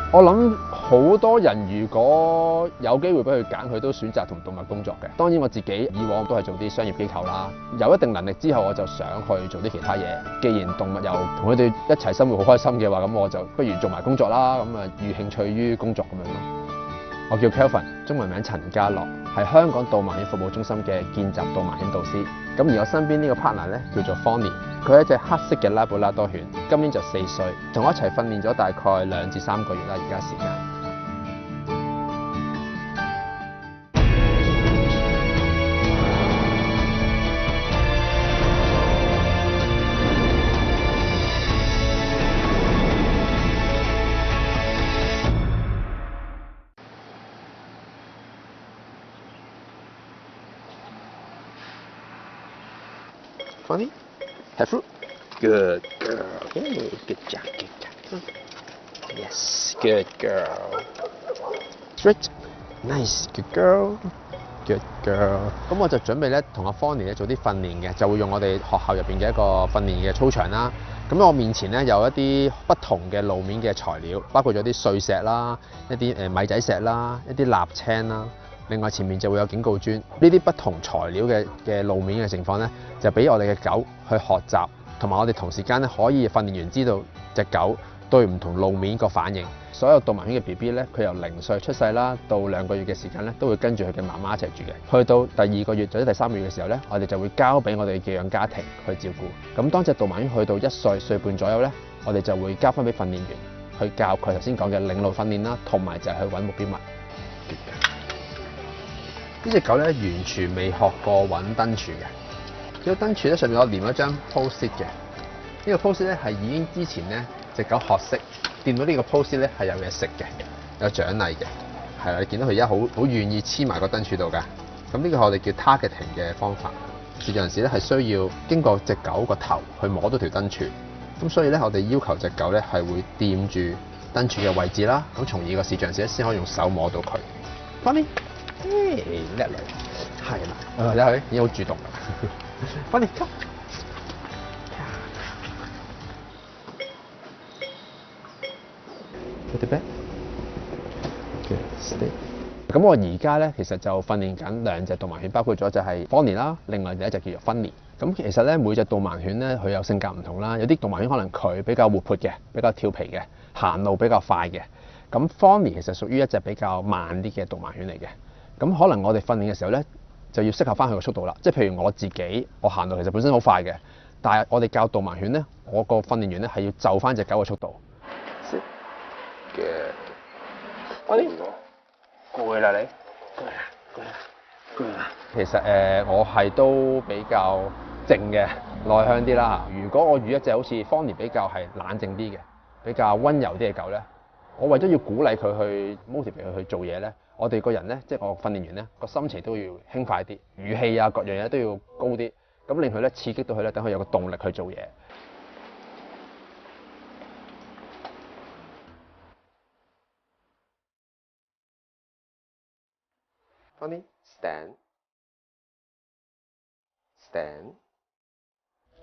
我諗好多人如果有機會俾佢揀，佢都選擇同動物工作嘅。當然我自己以往都係做啲商業機構啦，有一定能力之後我就想去做啲其他嘢。既然動物又同佢哋一齊生活好開心嘅話，咁我就不如做埋工作啦。咁啊，寓興趣於工作咁樣咯。我叫 Kelvin， 中文名陳家樂，係香港導盲犬服務中心嘅見習導盲犬導師。咁而我身邊呢個 partner 咧叫做 Fonny， 佢係一隻黑色嘅拉布拉多犬，今年就4歲，同我一齊訓練咗大概2至3個月啦，而家時間。Funny, have fruit. Good girl. Hey, good job, good job. Yes, good girl. Straight. Nice, good girl. Good girl. 咁我就準備咧同阿 Fonny 咧做啲訓練嘅，就會用我哋學校入邊嘅一個訓練嘅操場啦。咁我面前咧有一啲不同嘅路面嘅材料，包括咗啲碎石啦、一啲米仔石啦、一啲瀝青啦。另外前面就會有警告磚，呢啲不同材料嘅路面嘅情況咧，就俾我哋嘅狗去學習，同埋我哋同時間咧可以訓練員知道隻狗對唔同路面個反應。所有導盲犬嘅 BB 咧，佢由0歲出世啦，到2個月嘅時間咧，都會跟住佢嘅媽媽一齊住嘅。去到第2個月或者第3個月嘅時候咧，我哋就會交俾我哋嘅寄養家庭去照顧。咁當隻導盲犬去到1歲半左右咧，我哋就會交翻俾訓練員去教佢頭先講嘅領路訓練啦，同埋就係去揾目標物。呢隻狗咧完全未學過揾燈柱嘅，呢個燈柱咧上面我連咗張 post-it 嘅，呢個 post-it 咧係已經之前咧隻狗學識掂到呢個 post-it 咧係有嘢食嘅，有獎勵嘅，係啦，你見到佢而家好願意黐埋個燈柱度㗎。咁呢個係我哋叫 targeting 嘅方法，有陣時咧係需要經過隻狗個頭去摸到條燈柱，咁所以咧我哋要求隻狗咧係會掂住燈柱嘅位置啦，咁從而個視像時咧先可以用手摸到佢。Funny。叻女，係啦，睇下佢已經好主動啦。翻嚟，佢哋咩？咁我而家咧其實就訓練緊2隻導盲犬，包括咗就係 Fonny 啦，另外一隻叫做 Funny。咁其實咧每隻導盲犬咧佢有性格唔同啦，有啲導盲犬可能佢比較活潑嘅，比較調皮嘅，行路比較快嘅。咁 Fonny 其實屬於一隻比較慢啲嘅導盲犬嚟嘅。咁可能我哋訓練嘅時候咧，就要適合翻佢個速度啦。即係譬如我自己，我行路其實本身好快嘅，但係我哋教導盲犬咧，我個訓練員咧係要就翻隻狗嘅速度。嘅，我哋攰啦你，攰啦。其實我係都比較靜嘅，內向啲啦。如果我遇一隻好似 Fonny 比較係冷靜啲嘅，比較溫柔啲嘅狗咧，我為咗要鼓勵佢去 motivate 佢去做嘢咧。我哋個人咧，即係我訓練員咧，個心情都要輕快啲，語氣啊各樣嘢都要高啲，咁令佢咧刺激到佢咧，等佢有個動力去做嘢。Funny stand。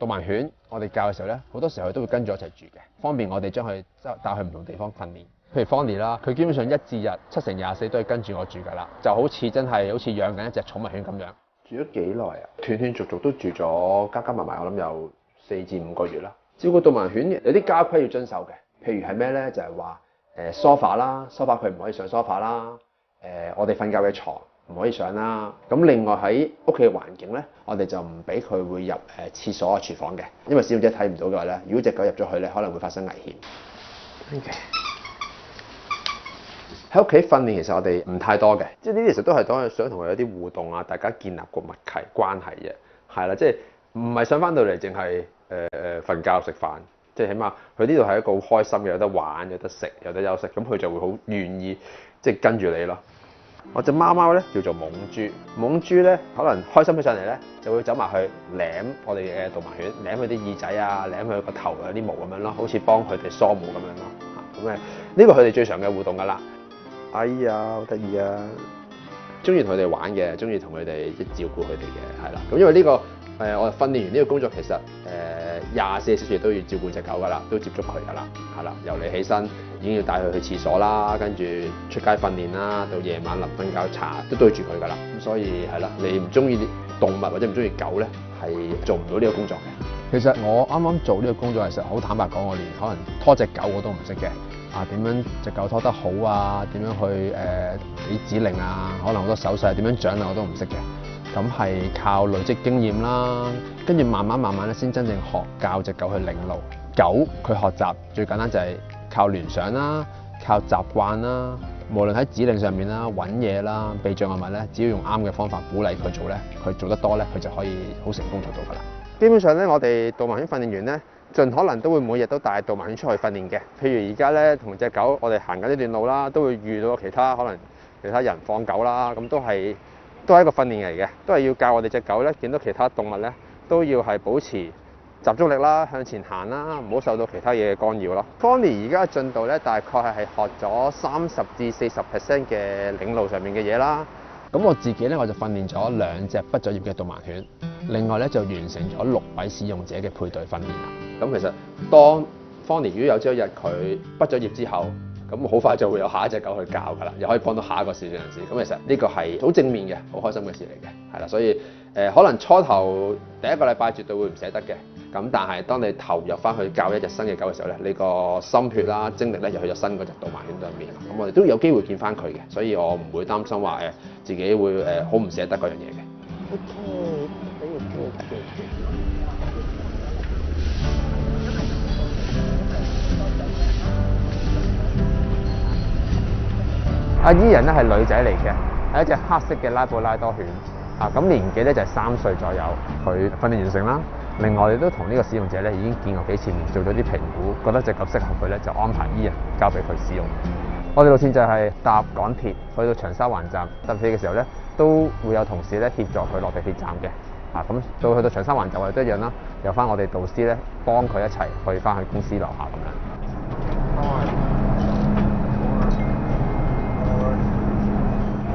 導盲犬我哋教嘅時候咧，好多時候佢都會跟住一齊住嘅，方便我哋將佢帶去唔同地方訓練。譬如 Fonny 啦，佢基本上1至日7成24都係跟住我住㗎啦，就好似真係好似養緊一隻寵物犬咁樣。住咗幾耐啊？斷斷續續都住咗加埋埋，我諗有4至5個月啦。照顧導盲犬有啲家規要遵守嘅，譬如係咩咧？就係話sofa 啦，sofa 佢唔可以上 sofa 啦。我哋瞓覺嘅床唔可以上啦。咁另外喺屋企嘅環境咧，我哋就唔俾佢會入廁所啊、廚房嘅，因為使用者睇唔到嘅話咧，如果隻狗入咗去咧，可能會發生危險。Okay. 喺屋企訓練其實我哋唔太多嘅，即係呢啲其實都係當想同佢有啲互動啊，大家建立個默契關係嘅，係啦，即係唔係想翻到嚟淨係瞓覺食飯，即係起碼佢呢度係一個好開心嘅，有得玩、有得食、有得休息，咁佢就會好願意即係跟住你咯。我隻貓貓咧叫做懵豬，懵豬咧可能開心起上嚟咧，就會走埋去舐我哋嘅導盲犬，舐佢啲耳仔啊，舐佢個頭有啲毛咁樣咯，好似幫佢哋梳毛咁樣咯。咁呢個佢哋最常嘅互動㗎啦。哎呀，好得意啊！中意同佢哋玩嘅，中意同佢哋照顧佢哋嘅，係啦。咁因為呢個我哋訓練員呢個工作其實24小時都要照顧隻狗㗎啦，都接觸佢㗎啦，係啦，由你起身已經要帶佢去廁所啦，跟住出街訓練啦，到夜晚臨瞓覺茶都對住佢㗎啦。咁所以係啦，你唔中意動物或者唔中意狗咧，係做唔到呢個工作嘅。其實我啱啱做呢個工作其實好坦白講，我連可能拖隻狗我都唔識嘅。點樣隻狗拖得好啊？點樣去俾指令啊？可能好多手勢點樣獎勵我都唔識嘅。咁係靠累積經驗啦，跟住慢慢咧先真正學教隻狗去領路。狗佢學習最簡單就係靠聯想啦，靠習慣啦。無論喺指令上面啦、揾嘢啦、避障礙物咧，只要用啱嘅方法鼓勵佢做咧，佢做得多咧，佢就可以好成功做到㗎啦。基本上咧，我哋導盲犬訓練員咧，盡可能都會每日都帶導盲犬出去訓練嘅。譬如而家咧，同隻狗我哋行緊呢段路啦，都會遇到其他人放狗啦，咁都係一個訓練嚟嘅，都係要教我哋隻狗咧，見到其他動物咧，都要係保持集中力啦，向前行啦，唔好受到其他嘢嘅干擾咯。Bonnie 而家嘅進度咧，大概係學咗30至40% 嘅領路上面嘅嘢啦。咁我自己咧，我就訓練咗2隻畢咗業嘅導盲犬，另外咧就完成咗6位使用者嘅配對訓練啦。咁其實當 Bonnie 如果有朝一日佢畢咗業之後，咁好快就會有下一隻狗去教㗎啦，又可以幫到下一個視障人士。咁其實呢個係好正面嘅，好開心嘅事嚟嘅，係啦。所以可能初頭第一個禮拜絕對會唔捨得嘅。咁但係當你投入翻去教一隻新嘅狗嘅時候咧，你個心血啦、精力咧又去咗新嗰隻導盲犬上面。咁我哋都有機會見翻佢嘅，所以我唔會擔心話自己會好唔捨得嗰樣嘢嘅。阿伊人咧係女仔嚟嘅，係一隻黑色嘅拉布拉多犬。咁年紀咧就係3歲左右。佢訓練完成啦。另外，我哋都同呢個使用者咧已經見過幾次面，做咗啲評估，覺得隻狗適合佢咧，就安排伊人交俾佢使用。我哋路線就係搭港鐵去到長沙灣站，搭車嘅時候咧，都會有同事咧協助佢落地鐵站嘅。咁到去到長沙灣站我哋都一樣啦，有翻我哋導師咧幫佢一齊去翻去公司樓下咁樣。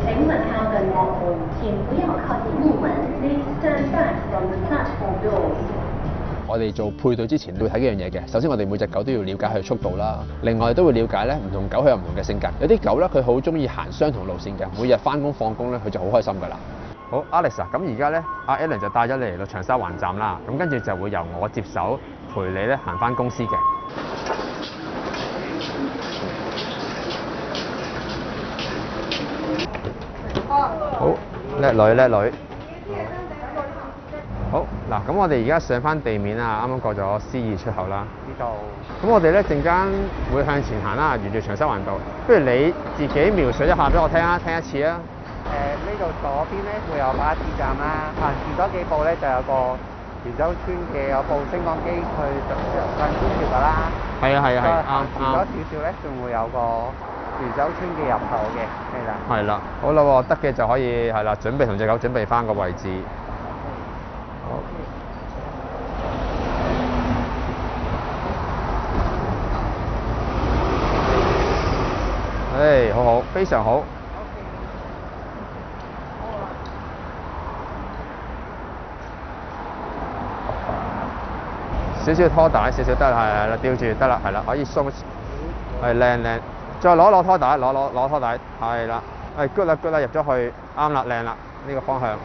請勿靠近幕門，請不要靠近木門。Please stand back from the platform doors。我哋做配對之前會睇幾樣嘢嘅。首先，我哋每隻狗都要了解佢速度啦。另外都會了解咧唔同狗佢有唔同嘅性格。有啲狗咧佢好中意行相同路線嘅，每日翻工放工咧佢就好開心㗎啦。好 ，Alex 啊，咁而家咧阿 Alan 就帶咗你嚟到長沙灣站啦。咁跟住就會由我接手陪你咧行翻公司嘅。好，叻女叻女。好嗱，咁我哋而家上翻地面啊，啱啱過咗 C2 出口啦。呢度。咁我哋咧陣間會向前行啦，沿住長沙灣道。不如你自己描述一下俾我聽啊，聽一次啊。呢度左邊咧會有巴士站啦，行前多幾步咧就有個田洲村嘅有部升降機去上天橋㗎啦。係啊，行前咗少少咧，仲會有個田洲村嘅入口嘅，係啦。係啦，好啦喎，得嘅就可以係啦，準備同隻狗準備翻個位置。好。好好，非常好。少少拖帶，少少得啦，係啦，吊住得啦，係啦，可以鬆，係靚，再攞拖帶，攞拖帶，係啦，good 啦，入咗去，啱啦，靚啦，呢個方向。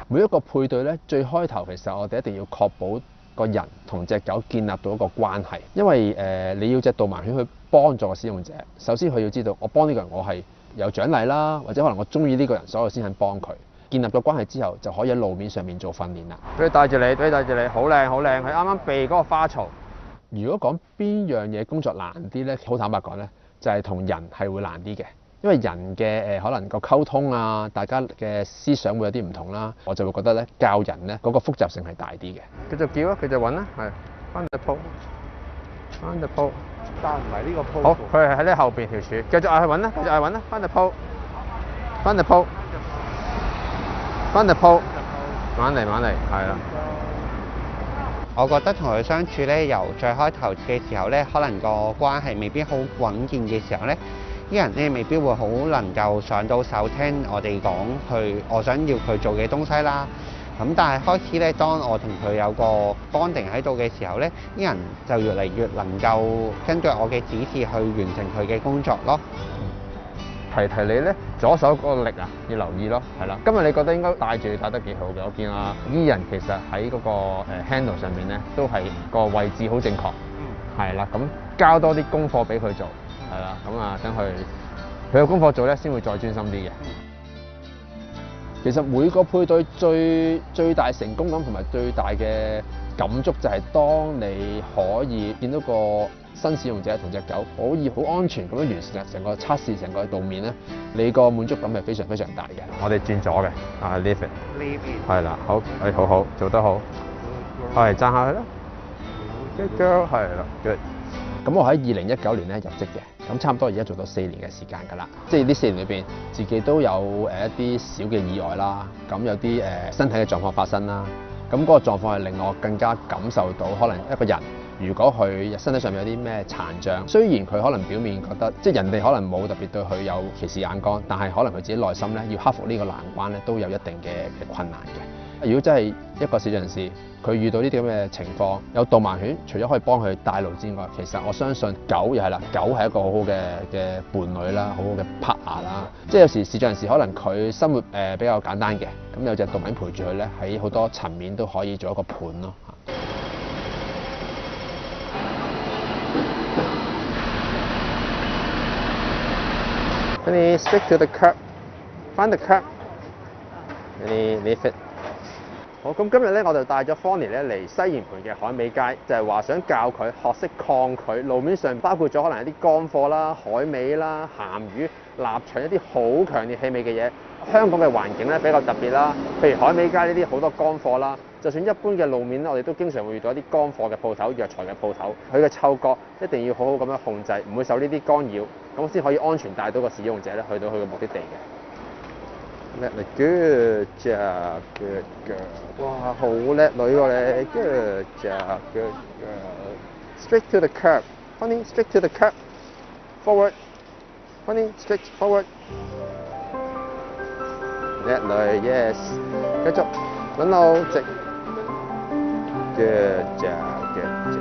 每一個配對咧，最開頭其實我哋一定要確保個人同隻狗建立到一個關係，因為你要隻導盲犬去幫助個使用者，首先佢要知道我幫呢個人我係有獎勵啦，或者可能我中意呢個人，所以我先肯幫佢。建立咗關係之後，就可以喺路面上面做訓練啦。俾佢帶住你，好靚，佢啱啱避嗰個花槽。如果講邊樣嘢工作難啲咧，好坦白講咧，就係同人係會難啲嘅，因為人嘅可能個溝通啊，大家嘅思想會有啲唔同啦，我就會覺得咧教人咧嗰個複雜性係大啲嘅。繼續叫啊，繼續揾啦，係翻隻鋪，但唔係呢個鋪。好，佢係喺呢後邊條柱，繼續嗌佢揾啦，翻隻鋪，慢嚟，係啦。我覺得同佢相處咧，由最開頭嘅時候咧，可能個關係未必好穩健嘅時候咧，啲人咧未必會好能夠上到手聽我哋講我想要佢做嘅東西啦。咁但係開始咧，當我同佢有個 bonding 喺度嘅時候咧，啲人就越嚟越能夠根據我嘅指示去完成佢嘅工作咯。提提你咧，左手嗰個力啊，要留意咯，係啦。今日你覺得應該帶住帶得幾好嘅，我見啊伊人其實喺嗰個handle 上面咧，都係個位置好正確，係啦。咁交多啲功課俾佢做，係啦。咁啊，等佢有功課做咧，先會再專心啲嘅。其實每個配對最大成功感同埋最大嘅感觸就係當你可以見到個新使用者同隻狗可以好安全咁樣完成成個測試成個路面咧，你個滿足感係非常非常大嘅。我哋轉咗嘅，leave it，係啦，好，好好，做得好，係讚下佢啦 ，good girl，係啦 ，good。咁我喺2019年咧入職嘅，咁差唔多而家做到4年嘅時間㗎啦。即係呢4年裏邊，自己都有一啲小嘅意外啦，咁有啲身體嘅狀況發生啦。咁嗰個狀況係令我更加感受到，可能一個人如果佢身體上面有啲咩殘障，雖然佢可能表面覺得即係人哋可能冇特別對佢有歧視眼光，但係可能佢自己內心咧要克服呢個難關咧，都有一定嘅困難嘅。如果真係一個視障人士，佢遇到呢啲咁嘅情況，有導盲犬，除咗可以幫佢帶路之外，其實我相信狗又係啦，狗係一個好好嘅伴侶啦，好好嘅 partner 啦。即係有時視障人士可能佢生活比較簡單嘅，咁有隻導盲犬陪住佢咧，喺好多層面都可以做一個伴咯。Honey, stick to the curb. Find the curb. Honey, leave it. 好，咁今日咧我就帶咗 Fonny 咧嚟西營盤嘅海味街，就係話想教佢學識抗拒路面上包括咗可能一啲乾貨啦、海味啦、鹹魚、臘腸一啲好強烈氣味嘅嘢。香港嘅環境咧比較特別啦，譬如海味街呢啲好多乾貨啦，就算一般嘅路面咧，我哋都經常會遇到一啲乾貨嘅鋪頭、藥材嘅鋪頭，佢嘅嗅覺一定要好好咁樣控制，唔會受呢啲干擾，咁先可以安全帶到個使用者咧去到佢嘅目的地嘅。Good job, good girl。哇，好叻女喎你 ，Good job, good girl。Straight to the curb, honey. Straight to the curb. Forward, honey. Straight forward。叻女 ，yes。繼續揾路直。Good job, good job。